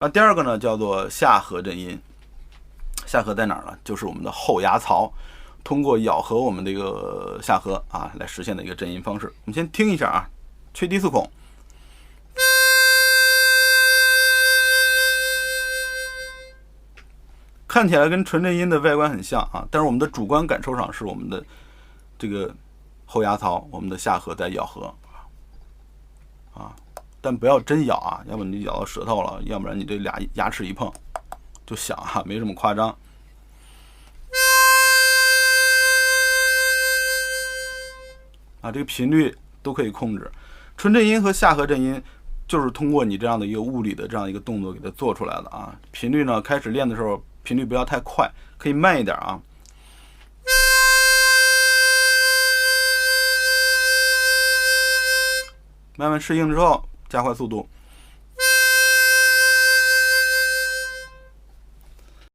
那第二个呢叫做下颌震音。下颌在哪儿呢？就是我们的后牙槽，通过咬合我们这个下颌啊来实现的一个震音方式。我们先听一下啊，吹第四孔。看起来跟纯震音的外观很像啊，但是我们的主观感受上是我们的这个后牙槽，我们的下颌在咬合啊，但不要真咬啊，要不你咬到舌头了，要不然你这俩牙齿一碰就响啊，没这么夸张。啊，这个频率都可以控制。纯震音和下颌震音就是通过你这样的一个物理的这样一个动作给它做出来的啊。频率呢，开始练的时候频率不要太快，可以慢一点啊。慢慢适应之后，加快速度。